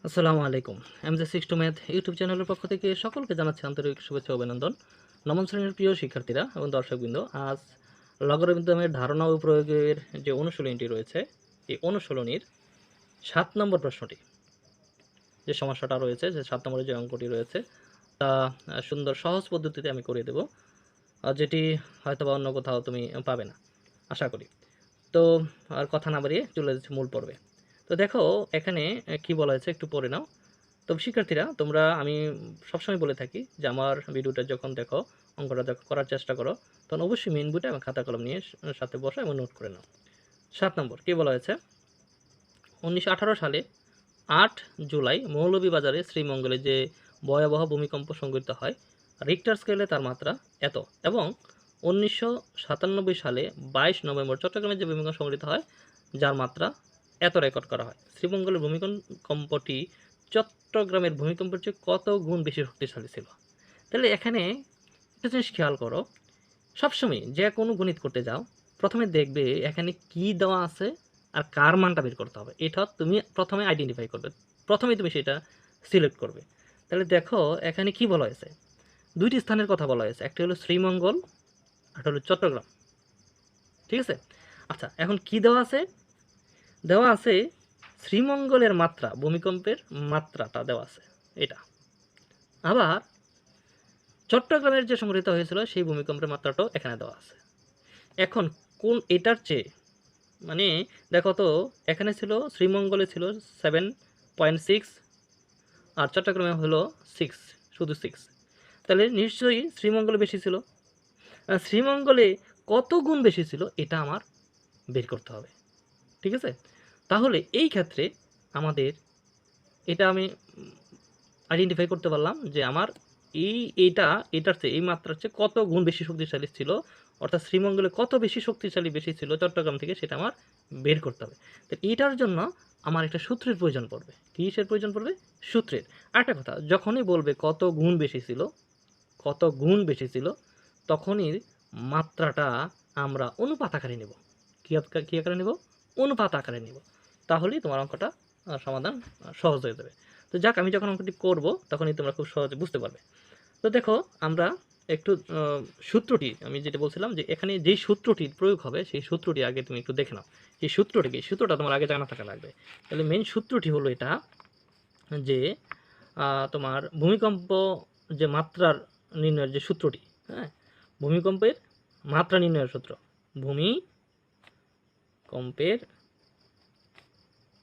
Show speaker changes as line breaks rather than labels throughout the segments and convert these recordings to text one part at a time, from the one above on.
আসসালামু আলাইকুম। MJ six two math YouTube চ্যানেলের পক্ষ থেকে সকলকে জানাচ্ছি আন্তরিক শুভেচ্ছা ও অভিনন্দন। নবম শ্রেণীর প্রিয় শিক্ষার্থীরা এবং দর্শকবৃন্দ, আজ লগারিদমের ধারণা ও প্রয়োগের যে অনুশীলনীটি রয়েছে, এই অনুশীলনীর ৭ নম্বর প্রশ্নটি, যে সমস্যাটা রয়েছে, যে ৭ নম্বরের যে অঙ্কটি রয়েছে, তা সুন্দর সহজ পদ্ধতিতে আমি করিয়ে দেব, যেটি হয়তোবা অন্য কোথাও তুমি পাবে না, আশা করি। তো আর কথা না বাড়িয়ে চলে যাচ্ছে মূল পর্বে। তো দেখো এখানে কি বলা হয়েছে, একটু পড়ে নাও। তবে শিক্ষার্থীরা, তোমরা, আমি সবসময় বলে থাকি যে আমার ভিডিওটা যখন দেখো, অঙ্কটা যখন করার চেষ্টা করো, তখন অবশ্যই মেন বইটা এবং খাতা কলম নিয়ে সাথে বসো এবং নোট করে নাও। ৭ নম্বর কি বলা হয়েছে, 1918 সালে ৮ জুলাই মৌলভীবাজারে শ্রীমঙ্গলে যে ভয়াবহ ভূমিকম্প সংঘটিত হয়, রিক্টার স্কেলে তার মাত্রা এত, এবং 1997 সালে 22 নভেম্বর চট্টগ্রামে যে ভূমিকম্প সংঘটিত হয়, যার মাত্রা এত রেকর্ড করা হয়। শ্রীমঙ্গলের ভূমিকম্পটি চট্টগ্রামের ভূমিকম্পের চেয়ে কত গুণ বেশি শক্তিশালী ছিল? তাহলে এখানে একটা জিনিস খেয়াল করো, সবসময় যে কোনো গণিত করতে যাও, প্রথমে দেখবে এখানে কি দেওয়া আছে আর কার মানটা বের করতে হবে, এটা তুমি প্রথমে আইডেন্টিফাই করবে, প্রথমেই তুমি সেটা সিলেক্ট করবে। তাহলে দেখো এখানে কি বলা হয়েছে, দুইটি স্থানের কথা বলা হয়েছে, একটা হলো শ্রীমঙ্গল, একটা হলো চট্টগ্রাম। ঠিক আছে? আচ্ছা, এখন কি দেওয়া আছে? দেওয়া আছে শ্রীমঙ্গলের মাত্রা, ভূমিকম্পের মাত্রাটা দেওয়া আছে এটা। আবার চট্টগ্রামের যে সংঘটিত হয়েছিল সেই ভূমিকম্পের মাত্রাটাও এখানে দেওয়া আছে। এখন কোন এটার চেয়ে, মানে দেখো তো, এখানে ছিল শ্রীমঙ্গলে ছিল 7.6 আর চট্টগ্রামে হলো 6, শুধু 6। তাহলে নিশ্চয়ই শ্রীমঙ্গলে বেশি ছিল। শ্রীমঙ্গলে কত গুণ বেশি ছিল এটা আমার বের করতে হবে। ঠিক আছে? তাহলে এই ক্ষেত্রে আমাদের এটা আমি আইডেন্টিফাই করতে পারলাম যে আমার এটার চেয়ে, এই মাত্রার চেয়ে কত গুণ বেশি শক্তিশালী ছিল, অর্থাৎ শ্রীমঙ্গলে কত বেশি শক্তিশালী বেশি ছিল চট্টগ্রাম থেকে, সেটা আমার বের করতে হবে। তো এটার জন্য আমার একটা সূত্রের প্রয়োজন পড়বে। কিসের প্রয়োজন পড়বে? সূত্রের। আরেকটা কথা, যখনই বলবে কত গুণ বেশি ছিল, কত গুণ বেশি ছিল, তখনই মাত্রাটা আমরা অনুপাত আকারে নেব। কী আকারে নেব? অনুপাত আকারে নেব। তাহলেই তোমার অঙ্কটা সমাধান সহজ হয়ে যাবে। তো যাক, আমি যখন অঙ্কটি করব তখনই তোমরা খুব সহজে বুঝতে পারবে। তো দেখো, আমরা একটু সূত্রটি, আমি যেটা বলছিলাম যে এখানে যেই সূত্রটির প্রয়োগ হবে সেই সূত্রটি আগে তুমি একটু দেখে নাও। সেই সূত্রটা তোমার আগে জানা থাকা লাগবে। তাহলে মেন সূত্রটি হলো এটা, যে তোমার ভূমিকম্প যে মাত্রার নির্ণয়ের যে সূত্রটি, হ্যাঁ, ভূমিকম্পের মাত্রা নির্ণয়ের সূত্র, ভূমিকম্পের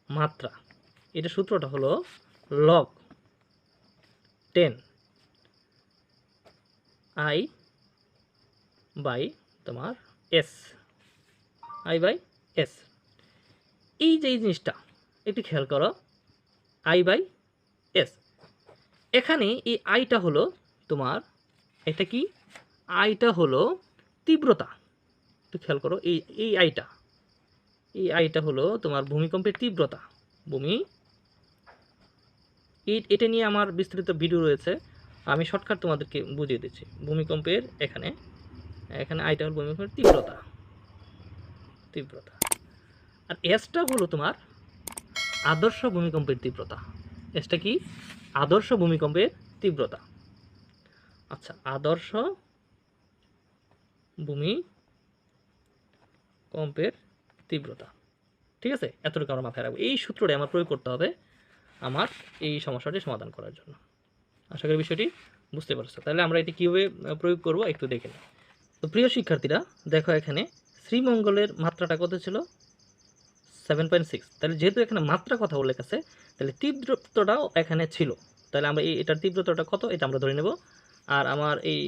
মাত্রা, এটা সূত্রটা হলো লগ 10 আই বাই তোমার এস, আই বাই এস। এই যে এই জিনিসটা একটু খেয়াল করো, আই বাই এস। এখানে এই আইটা হলো তোমার, এটা কি? আইটা হলো তীব্রতা। একটু খেয়াল করো, এই আইটা হলো তোমার ভূমিকম্পের তীব্রতা। ভূমি এটা নিয়ে আমার বিস্তারিত ভিডিও রয়েছে, আমি শর্টকাট তোমাদেরকে বুঝিয়ে দিচ্ছি। ভূমিকম্পের এখানে এখানে আইটা হলো ভূমিকম্পের তীব্রতা, তীব্রতা। আর এসটা হলো তোমার আদর্শ ভূমিকম্পের তীব্রতা। এসটা কি? আদর্শ ভূমিকম্পের তীব্রতা। আচ্ছা, আদর্শ ভূমিকম্পের তীব্রতা। ঠিক আছে? এতটুকু আমরা মাথায় রাখবো। এই সূত্রটি আমার প্রয়োগ করতে হবে আমার এই সমস্যাটি সমাধান করার জন্য। আশা করি বিষয়টি বুঝতে পারছো। তাহলে আমরা এটি কীভাবে প্রয়োগ করব একটু দেখে নিই। তো প্রিয় শিক্ষার্থীরা, দেখো এখানে শ্রীমঙ্গলের মাত্রাটা কত ছিল? 7.6। তাহলে যেহেতু এখানে মাত্রা কথা উল্লেখ আছে, তাহলে তীব্রতাটাও এখানে ছিল। তাহলে আমরা এটার তীব্রতাটা কত এটা আমরা ধরে নেব, আর আমার এই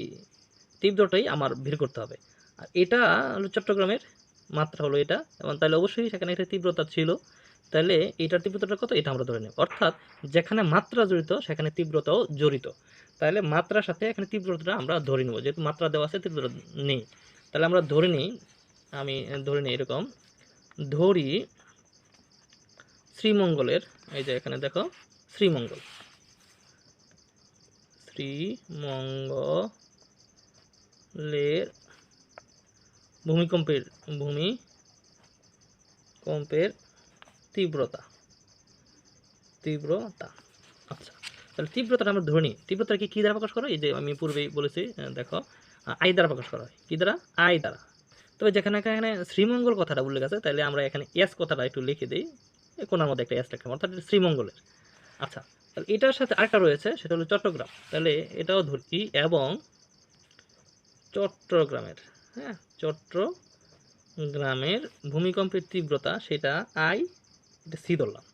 তীব্রটাই আমার বের করতে হবে। আর এটা হলো চট্টগ্রামের মাত্রা হলো এটা, এবং তাহলে অবশ্যই সেখানে একটা তীব্রতা ছিল। তাহলে এটার তীব্রতাটা কত এটা আমরা ধরে নেব, অর্থাৎ যেখানে মাত্রা জড়িত সেখানে তীব্রতাও জড়িত। তাহলে মাত্রার সাথে এখানে তীব্রতাটা আমরা ধরে নেব, যেহেতু মাত্রা দেওয়া আছে তীব্রতা নেই। তাহলে আমরা ধরে নিই, আমি ধরে নিই এরকম, ধরি শ্রীমঙ্গলের, এই যে এখানে দেখো শ্রীমঙ্গলের ভূমিকম্পের তীব্রতা তীব্রতা। আচ্ছা, তাহলে তীব্রতাটা আমরা ধরে নিই। তীব্রতাকে কি দ্বারা প্রকাশ করো? এই যে আমি পূর্বেই বলেছি, দেখো আই দ্বারা প্রকাশ করা হয়। কি দ্বারা? আই দ্বারা। তবে যেখানে এখানে শ্রীমঙ্গল কথাটা উল্লেখ আছে, তাহলে আমরা এখানে এস কথাটা একটু লিখে দিই, কোনার মধ্যে একটা এস লিখলাম, অর্থাৎ শ্রীমঙ্গলের। আচ্ছা, তাহলে এটার সাথে আরেকটা রয়েছে, সেটা হলো চট্টগ্রাম। তাহলে এটাও ধরি, এবং চট্টগ্রামের, হ্যাঁ, চট্টগ্রামের ভূমিকম্পের তীব্রতা সেটা আই, এটা সি ধরলাম।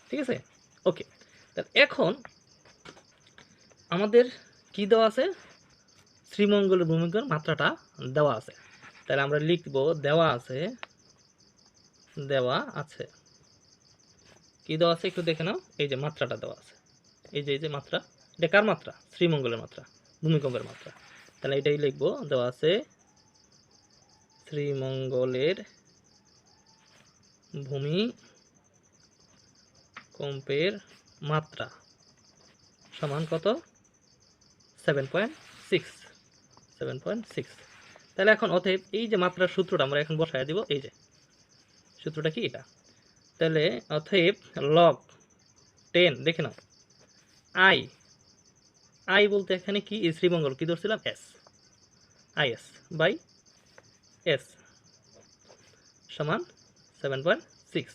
ঠিক আছে, ওকে। তাহলে এখন আমাদের কি দেওয়া আছে? শ্রীমঙ্গলের ভূমিকম্পের মাত্রাটা দেওয়া আছে। তাহলে আমরা লিখব দেওয়া আছে, দেওয়া আছে। কি দেওয়া আছে একটু দেখে নাও। এই যে মাত্রাটা দেওয়া আছে, এই যে মাত্রা, এটা কার মাত্রা? শ্রীমঙ্গলের মাত্রা, ভূমিকম্পের মাত্রা। তাহলে এটাই লিখবো, দেওয়া আছে শ্রীমঙ্গলের ভূমিকম্পের মাত্রা সমান কত? 7.6। 7.6। তাহলে এখন অতএব এই যে মাত্রার সূত্রটা আমরা এখন বসায় দিব। এই যে সূত্রটা কি? এটা। তাহলে অতএব লগ 10, দেখে নাও, আই, আই বলতে এখানে কি? শ্রীমঙ্গল কি ধরছিলাম? S, i s by s সমান 7.6।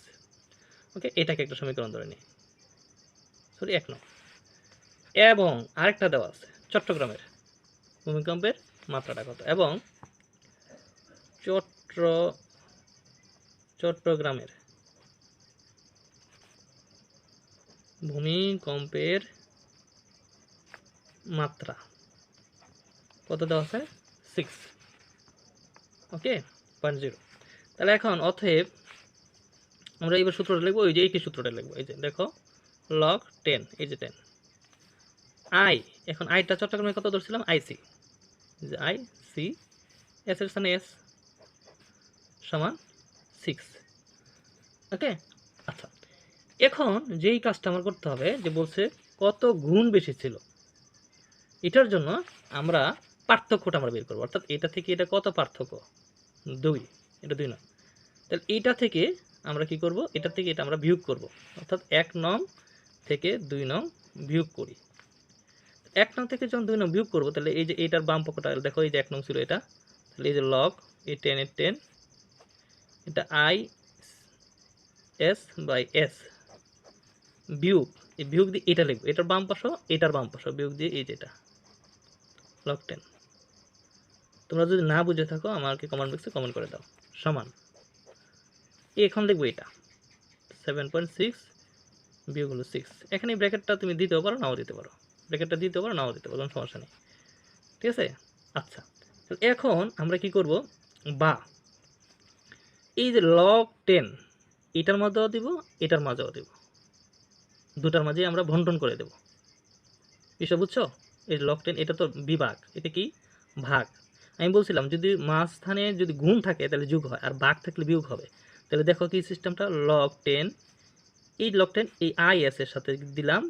ওকে, এটাকে একটা সমীকরণ ধরে নিই, সরি 1 নং। এবং আরেকটা দেওয়া আছে চট্টগ্রামের ভূমিকম্পের মাত্রাটা কত, এবং চট্টগ্রামের ভূমিকম্পের মাত্রা কত দেওয়া আছে? 6। ওকে, 0.0। তাহলে এখন অতএব আমরা এইবার সূত্রটা লিখবো, ওই যে একই সূত্রটা লিখবো। এই যে দেখো, লগ 10, এই যে 10 আই, এখন আইটা চট্টগ্রামে কত ধরছিলাম? আইসি, যে আই সি, এস এর স্থানে এস সমান 6। ওকে, আচ্ছা, এখন যেই কাজটা আমার করতে হবে, যে বলছে কত গুণ বেশি ছিল, এটার জন্য আমরা পার্থক্যটা আমরা বের করবো। অর্থাৎ এটা থেকে এটা কত পার্থক্য? 2, এটা 2 নং। তাহলে এইটা থেকে আমরা কি করব? এটা থেকে এটা আমরা বিয়োগ করব। অর্থাৎ 1 নং থেকে 2 নং বিয়োগ করি। 1 নং থেকে যখন 2 নং বিয়োগ করব, তাহলে এই যে এইটার বাম পক্ষটা দেখো, এই যে 1 নং ছিল এটা, তাহলে এই যে লগ এই 10 এর 10, এটা আই এস বাই এস বিয়োগ, এই বিয়োগ দিয়ে এটা লিখবো, এটার বাম পাশে এটার বাম পাশে বিয়োগ দিয়ে এই যেটা লগ 10। তোমরা যদি না বুঝে থাকো আমাকে কমেন্ট বক্সে কমেন্ট করে দাও। সমান এখন লিখবো এটা 7.6 বিয়োগ হলো 6। এখানে ব্র্যাকেটটা তুমি দিতেও পারো, নাও দিতে পারো, ব্র্যাকেটটা দিতেও পারো, নাও দিতে পারো, কোনো সমস্যা নেই। ঠিক আছে, আচ্ছা, এখন আমরা কি করব? বা এই যে লগ 10, এটার মাঝেও দিব, এটার মাঝেও দিব, দুটার মাঝে আমরা বন্টন করে দেব। বিষয় বুঝছো? এই লগ 10, এটা তো বিভাগ, এটা কি? ভাগ। আমি বলছিলাম যদি মাঝখানে যদি গুণ থাকে তাহলে যোগ হয়, আর ভাগ থাকলে বিয়োগ হবে। তাহলে দেখো কি সিস্টেমটা, লগ 10, এই লগ 10 এই আই এস এর সাথে দিলাম,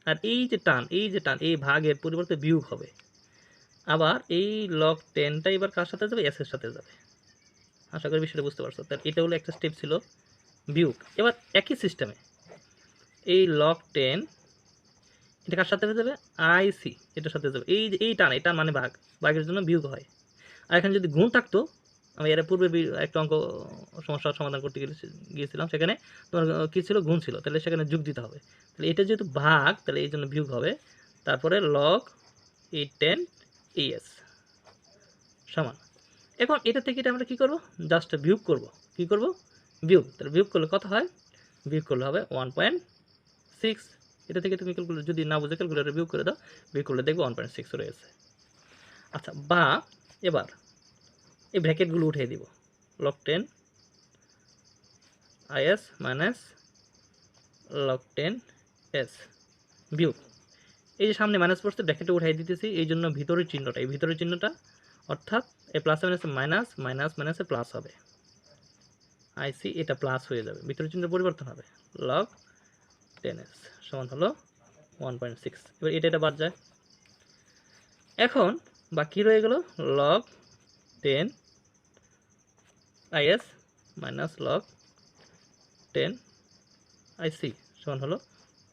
আর এই যে টান, এই যে টান, এই ভাগের পরিবর্তে বিয়োগ হবে। আবার এই লগ 10টা এবার কার সাথে যাবে? এস এর সাথে যাবে। আশা করি বিষয়টা বুঝতে পারছো। তাহলে এটা হলো একটা স্টেপ ছিল বিয়োগ। এবার একই সিস্টেমে এই লগ 10 এটা কার সাথে যাবে? আইসি, এটার সাথে যাবে। এই যে এই টান, এটা মানে ভাগ, ভাগের জন্য বিয়োগ হয়। আর এখানে যদি গুণ থাকতো, আমি এর পূর্বে একটা অঙ্ক সমস্যার সমাধান করতে গিয়েছিলাম, সেখানে তোমার কী ছিল? গুণ ছিল, তাহলে সেখানে যোগ দিতে হবে। তাহলে এটা যেহেতু ভাগ, তাহলে এই জন্য বিয়োগ হবে। তারপরে লগ 10 এস সমান, এখন এটা থেকে এটা আমরা কী করবো? জাস্ট বিয়োগ করব। কী করব? বিয়োগ। তাহলে বিয়োগ করলে কত হয়? বিয়োগ করলে হবে 1.6। এটা থেকে তুমি ক্যালকুলেটর যদি না বুঝে ক্যালকুলেটর বিয়োগ করে দাও, বিয়োগ করলে দেখবো 1.6 রয়েছে। আচ্ছা, বা এবার এই ব্র্যাকেটগুলো উঠিয়ে দিব, log 10 is minus log 10 S বিয়োগ, এই যে সামনে মাইনাস পড়ছে, ব্র্যাকেটে উঠাই দিতেছি, এই জন্য ভিতরের চিহ্নটা, এই ভিতরের চিহ্নটা, অর্থাৎ এ প্লাস মাইনাসে মাইনাস, মাইনাস মাইনাসে প্লাস হবে, আইসি এটা প্লাস হয়ে যাবে, ভিতরের চিহ্ন পরিবর্তন হবে, লগ 10s সমান হলো 1.6। এবার এটা বাদ যায়। এখন বাকি রয়ে গেল লগ 10 আইএস মাইনাস লগ 10 আইসি সমান হলো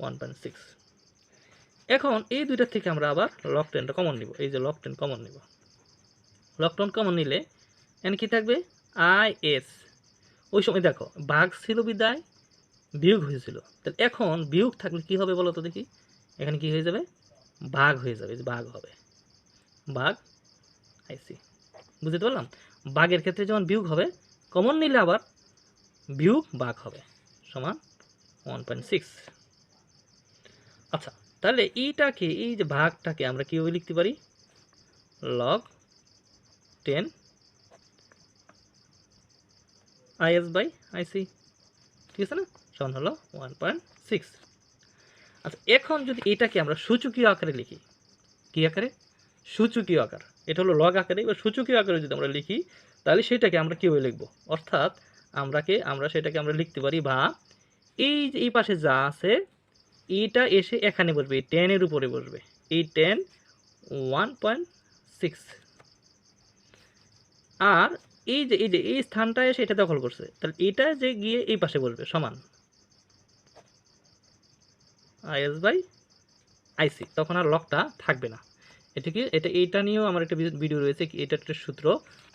1.6। এখন এই দুইটার থেকে আমরা আবার লগ 10টা কমন নিব, এই যে লগ 10 কমন নিব। লগ 10 কমন নিলে এখানে কি থাকবে IS। ওই সময় দেখো ভাগ ছিল বিদায় বিয়োগ হয়েছিল, তাহলে এখন বিয়োগ থাকলে কি হবে বলো তো দেখি, এখানে কি হয়ে যাবে ভাগ হয়ে যাবে, ভাগ হবে, ভাগ আইসি। বুঝতে পারলাম, ভাগের ক্ষেত্রে যেমন বিয়োগ হবে, কমন নিলে আবার বিয়োগ ভাগ হবে, সমান 1.6। আচ্ছা, তাহলে এইটাকে, এই যে ভাগটাকে আমরা কীভাবে লিখতে পারি, লগ 10 IS বাই IC, ঠিক আছে না, সমান হলো 1.6। আচ্ছা, এখন যদি এটাকে আমরা সূচকীয় আকারে লিখি, কি আকারে, সূচকীয় আকার, এটা হলো লগ আকারে, এবার সূচকীয় আকারে যদি আমরা লিখি তাহলে সেটাকে আমরা কীভাবে লিখবো, অর্থাৎ আমরা সেটাকে আমরা লিখতে পারি, বা এই যে এই পাশে যা আছে এইটা এসে এখানে বসবে, এই 10 এর উপরে বসবে, এই 10 1.6, আর এই স্থানটা এসে এটা দখল করছে, তাহলে এটা যে গিয়ে এই পাশে বসবে, সমান IS বাই IC, তখন আর লকটা থাকবে না। এইটা নিয়েও আমার একটা ভিডিও রয়েছে, এটা একটা সূত্র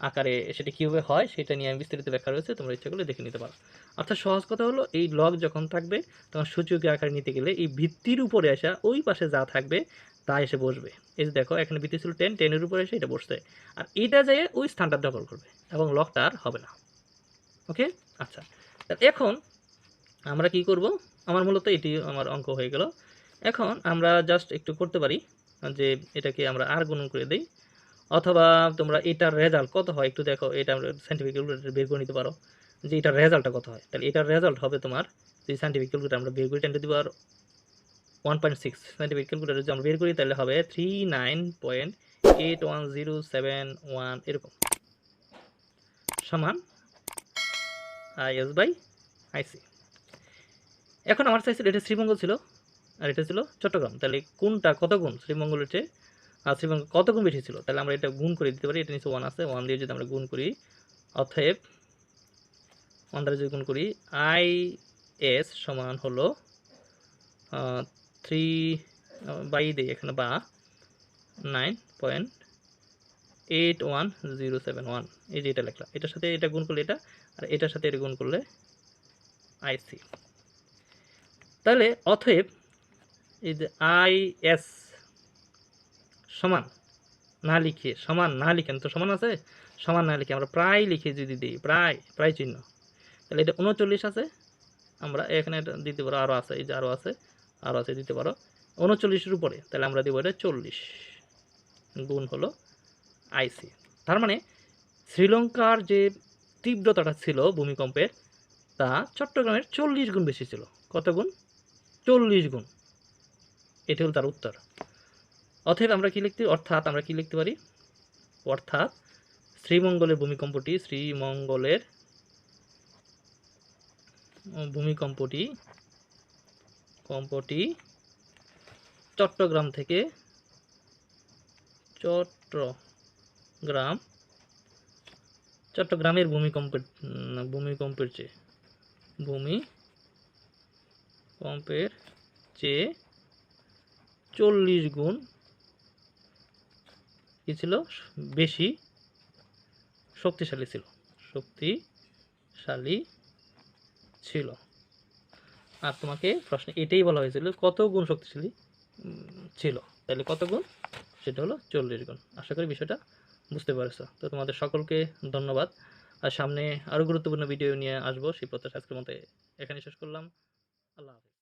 আকারে সেটা কীভাবে হয় সেটা নিয়ে আমি বিস্তারিত ব্যাখ্যা রয়েছে, তোমরা ইচ্ছা করলে দেখে নিতে পারো। অর্থাৎ সহজ কথা হলো, এই লগ যখন থাকবে তখন সূচকীয় আকারে নিতে গেলে এই ভিত্তির উপরে আসা ওই পাশে যা থাকবে তা এসে বসবে। এই যে দেখো এখানে ভিত্তি ছিল 10, 10 এর উপরে এসে এটা বসছে, আর এটা যেয়ে ওই স্থানটা দখল করবে এবং লকটা আর হবে না। ওকে, আচ্ছা, এখন আমরা কি করব, আমার মূলত এটি আমার অঙ্ক হয়ে গেল। এখন আমরা জাস্ট একটু করতে পারি যে এটাকে আমরা আর গুণন করে দেই, অথবা তোমরা এটার রেজাল্ট কত হয় একটু দেখো, এটা আমরা সাইন্টিফিক ক্যালকুলেটর বের করে নিতে পারো যে এটার রেজাল্টটা কত হয়। তাহলে এটার রেজাল্ট হবে তোমার, যদি সাইন্টিফিক ক্যালকুলেটর আমরা বের করি 10⁻1.6, সাইন্টিফিক ক্যালকুলেটর যদি আমরা বের করি তাহলে হবে 39.81071 এরকম, সমান IS বাই IC। এখন আমার চাইছিল এটা শ্রীমঙ্গল ছিল আর এটা ছিল চট্টগ্রাম, তাহলে কোনটা কত গুণ শ্রীমঙ্গলের চেয়ে, আর শ্রীমঙ্গল কত গুণ বেশি ছিল, তাহলে আমরা এটা গুণ করে দিতে পারি। এটা নিচে 1 আছে, 1 দিয়ে যদি আমরা গুণ করি, অতএব 1 দ্বারা যদি গুণ করি, IS সমান হলো 3 বাই দিই এখানে, বা 9.81071, এই যে এটা লিখলাম, এটার সাথে এটা গুণ করলে এটা, আর এটার সাথে এটা গুণ করলে IC। তাহলে অতএব এই যে IS সমান না লিখে, সমান না লিখেন তো, সমান আছে, সমান না লিখে আমরা প্রায় লিখে যদি দিই, প্রায় চিহ্ন, তাহলে এটা 39 আছে, আমরা এখানে এটা দিতে পারো, আরও আছে, এই যে আরও আছে দিতে পারো 39-এর উপরে, তাহলে আমরা দেবো এটা 40 গুণ হলো IC। তার মানে শ্রীলঙ্কার যে তীব্রতাটা ছিল ভূমিকম্পের, তা চট্টগ্রামের 40 গুণ বেশি ছিল। কত গুণ? 40 গুণ। এটি হল তার উত্তর। অতএব আমরা কি লিখতে, আমরা কি লিখতে পারি, অর্থাৎ শ্রীমঙ্গলের ভূমিকম্পটি চট্টগ্রামের ভূমিকম্পের চেয়ে 40 গুণ কি ছিল, বেশি শক্তিশালী ছিল। আর তোমাকে প্রশ্নে এটাই বলা হয়েছিল কত গুণ শক্তিশালী ছিল, তাহলে কত গুণ, সেটা হলো 40 গুণ। আশা করি বিষয়টা বুঝতে পারছো। তো তোমাদের সকলকে ধন্যবাদ, আর সামনে আরও গুরুত্বপূর্ণ ভিডিও নিয়ে আসবো, সেই প্রত্যাশা আজকের মতো এখানে শেষ করলাম। আল্লাহ হাফেজ।